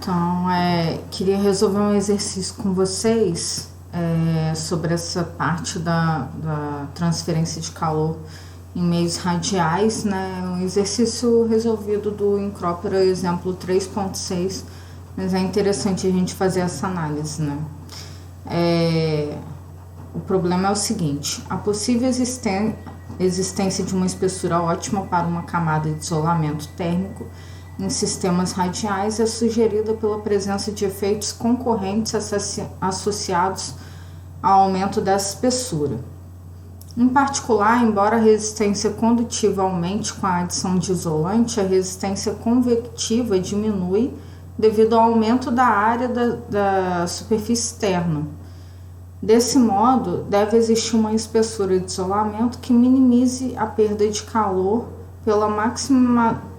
Então, queria resolver um exercício com vocês sobre essa parte da transferência de calor em meios radiais, né? Um exercício resolvido do Incrópora exemplo 3.6, mas é interessante a gente fazer essa análise, né? O problema é o seguinte: a possível existência de uma espessura ótima para uma camada de isolamento térmico em sistemas radiais é sugerida pela presença de efeitos concorrentes associados ao aumento dessa espessura. Em particular, embora a resistência condutiva aumente com a adição de isolante, a resistência convectiva diminui devido ao aumento da área da superfície externa. Desse modo, deve existir uma espessura de isolamento que minimize a perda de calor pela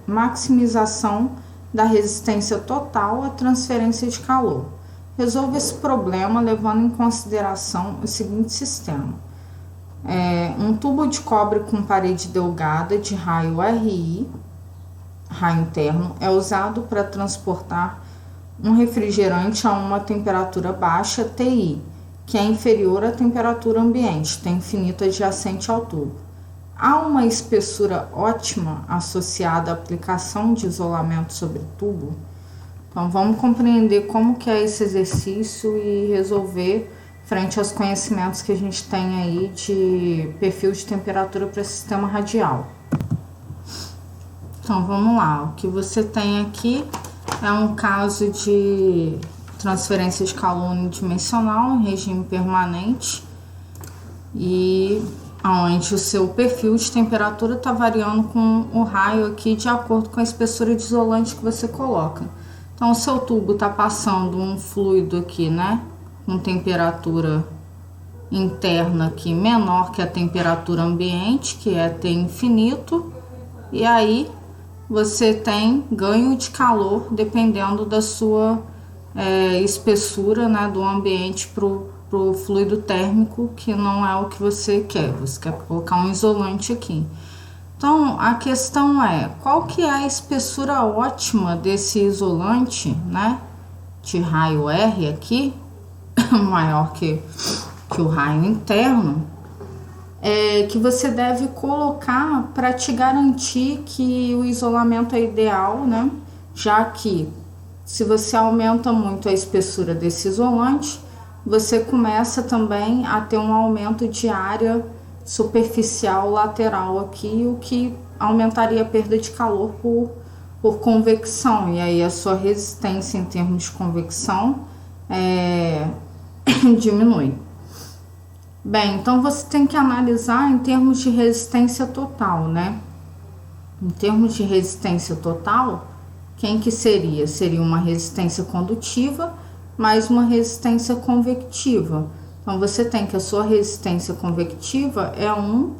maximização da resistência total à transferência de calor. Resolva esse problema levando em consideração o seguinte sistema. Um tubo de cobre com parede delgada de raio RI, raio interno, é usado para transportar um refrigerante a uma temperatura baixa, TI, que é inferior à temperatura ambiente, T infinito adjacente ao tubo. Há uma espessura ótima associada à aplicação de isolamento sobre o tubo? Então, vamos compreender como que é esse exercício e resolver frente aos conhecimentos que a gente tem aí de perfil de temperatura para sistema radial. Então, vamos lá. O que você tem aqui é um caso de transferência de calor unidimensional em regime permanente e onde o seu perfil de temperatura está variando com o raio aqui de acordo com a espessura de isolante que você coloca. Então, o seu tubo está passando um fluido aqui, né, com temperatura interna aqui menor que a temperatura ambiente, que é T infinito, e aí você tem ganho de calor dependendo da sua espessura, né, do ambiente pro fluido térmico, que não é o que você quer colocar um isolante aqui. Então, a questão é, qual que é a espessura ótima desse isolante, né, de raio R aqui, maior que o raio interno, que você deve colocar para te garantir que o isolamento é ideal, né, já que se você aumenta muito a espessura desse isolante, você começa também a ter um aumento de área superficial lateral aqui, o que aumentaria a perda de calor por convecção, e aí a sua resistência em termos de convecção diminui. Bem, então você tem que analisar em termos de resistência total, né? Em termos de resistência total, quem que seria? Seria uma resistência condutiva mais uma resistência convectiva. Então, você tem que a sua resistência convectiva é 1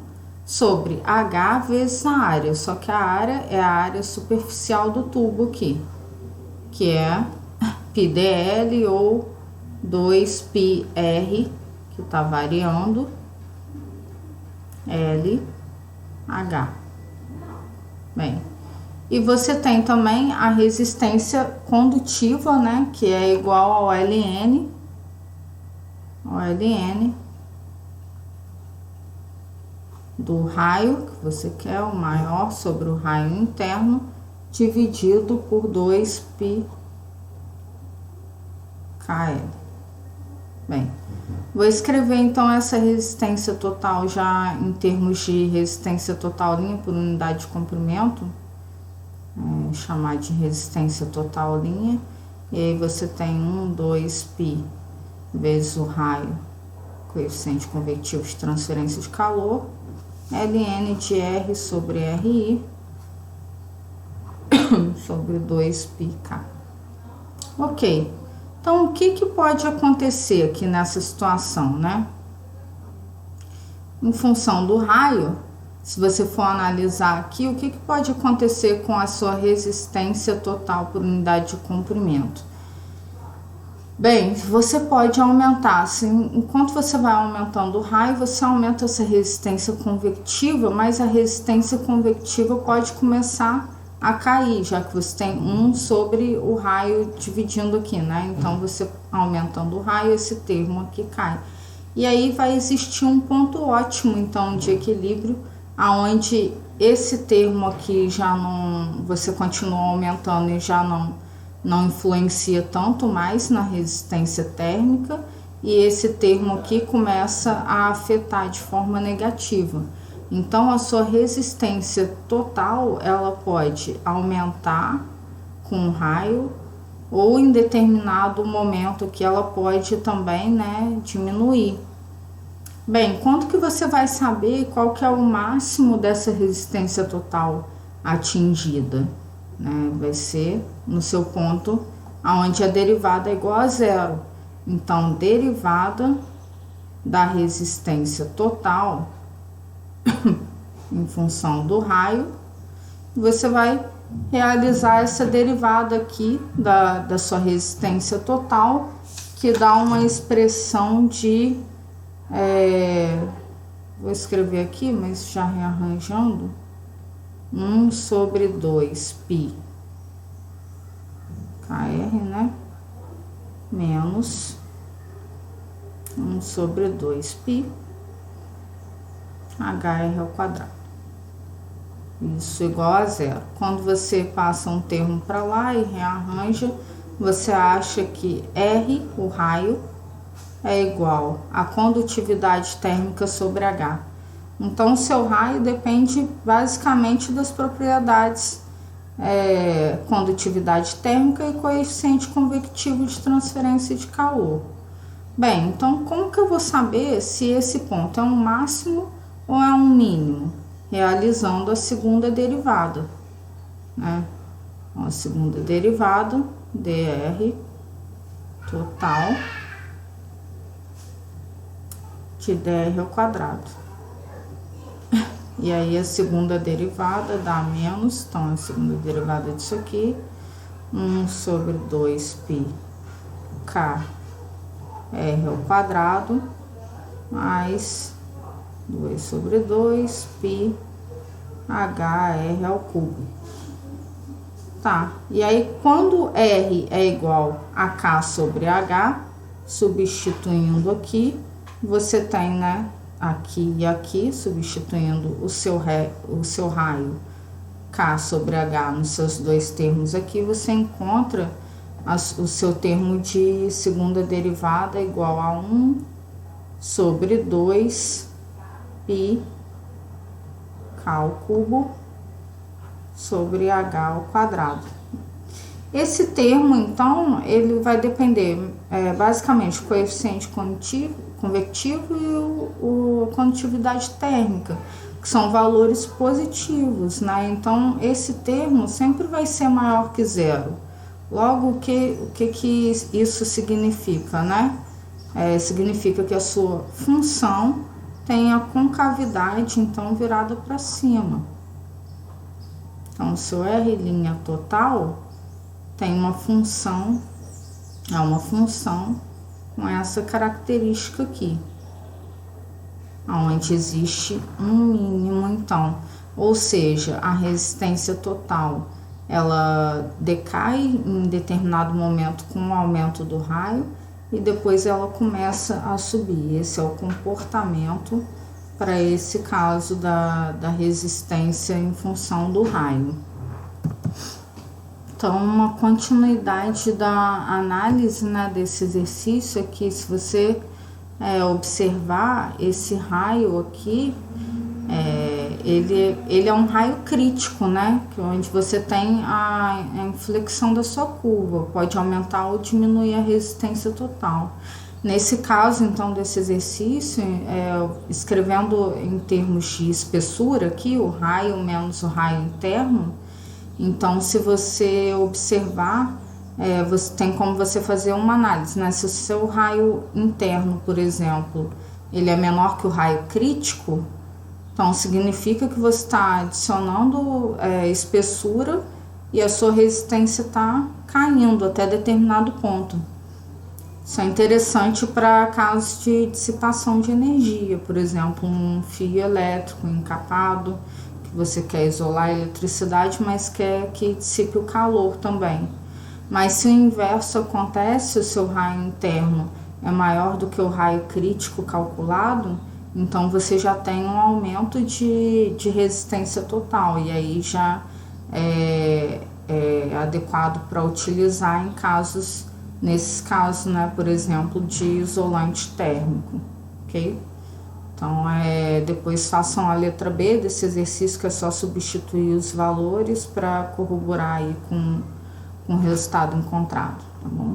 sobre H vezes a área, só que a área é a área superficial do tubo aqui, que é πdl ou 2πr, que está variando, LH. Bem, e você tem também a resistência condutiva, né, que é igual ao LN do raio que você quer, o maior sobre o raio interno, dividido por 2πKL. Bem, vou escrever então essa resistência total já em termos de resistência total linha por unidade de comprimento. Chamar de resistência total linha, e aí você tem 2π vezes o raio, coeficiente convectivo de transferência de calor, ln de R sobre RI sobre 2πK. Ok, então o que pode acontecer aqui nessa situação, né? Em função do raio, se você for analisar aqui, o que pode acontecer com a sua resistência total por unidade de comprimento? Bem, você pode aumentar, assim, enquanto você vai aumentando o raio, você aumenta essa resistência convectiva, mas a resistência convectiva pode começar a cair, já que você tem 1 sobre o raio dividindo aqui, né? Então, você aumentando o raio, esse termo aqui cai. E aí vai existir um ponto ótimo, então, de equilíbrio, aonde esse termo aqui já não, você continua aumentando e já não influencia tanto mais na resistência térmica, e esse termo aqui começa a afetar de forma negativa. Então, a sua resistência total, ela pode aumentar com o raio, ou em determinado momento que ela pode também, né, diminuir. Bem, quando que você vai saber qual que é o máximo dessa resistência total atingida? Né? Vai ser no seu ponto onde a derivada é igual a 0. Então, derivada da resistência total em função do raio, você vai realizar essa derivada aqui da sua resistência total, que dá uma expressão de... vou escrever aqui, mas já rearranjando, 1 sobre 2 π kr, né? Menos 1 sobre 2 π hr ao quadrado. Isso igual a 0. Quando você passa um termo para lá e rearranja, você acha que R, o raio, é igual a condutividade térmica sobre H. Então, o seu raio depende basicamente das propriedades condutividade térmica e coeficiente convectivo de transferência de calor. Bem, então como que eu vou saber se esse ponto é um máximo ou é um mínimo? Realizando a segunda derivada, né? A segunda derivada, dr total de dr ao quadrado. E aí a segunda derivada dá menos, então a segunda derivada disso aqui, 1 sobre 2 π k r ao quadrado, mais 2 sobre 2 π hr ao cubo. Tá, e aí quando R é igual a K sobre H, substituindo aqui, você tem, né, aqui e aqui, substituindo o seu raio K sobre H nos seus dois termos aqui, você encontra o seu termo de segunda derivada igual a 1 sobre 2 π K ao cubo sobre H ao quadrado. Esse termo, então, ele vai depender basicamente do coeficiente convectivo e a condutividade térmica, que são valores positivos, né? Então, esse termo sempre vai ser maior que 0. Logo, o que isso significa, né? Significa que a sua função tem a concavidade, então, virada para cima. Então, o seu R' total tem uma função, com essa característica aqui, onde existe um mínimo, então, ou seja, a resistência total, ela decai em determinado momento com o aumento do raio e depois ela começa a subir. Esse é o comportamento para esse caso da resistência em função do raio. Então, uma continuidade da análise, né, desse exercício aqui, se você observar esse raio aqui, ele é um raio crítico, né, que onde você tem a inflexão da sua curva, pode aumentar ou diminuir a resistência total. Nesse caso, então, desse exercício, escrevendo em termos de espessura aqui, o raio menos o raio interno, então, se você observar, você tem como você fazer uma análise, né? Se o seu raio interno, por exemplo, ele é menor que o raio crítico, então significa que você está adicionando espessura e a sua resistência está caindo até determinado ponto. Isso é interessante para casos de dissipação de energia, por exemplo, um fio elétrico encapado, que você quer isolar a eletricidade, mas quer que dissipe o calor também. Mas se o inverso acontece, o seu raio interno é maior do que o raio crítico calculado, então você já tem um aumento de resistência total, e aí já é adequado para utilizar em casos, nesses casos, né, por exemplo, de isolante térmico, ok? Então, depois façam a letra B desse exercício, que é só substituir os valores para corroborar aí com o resultado encontrado, tá bom?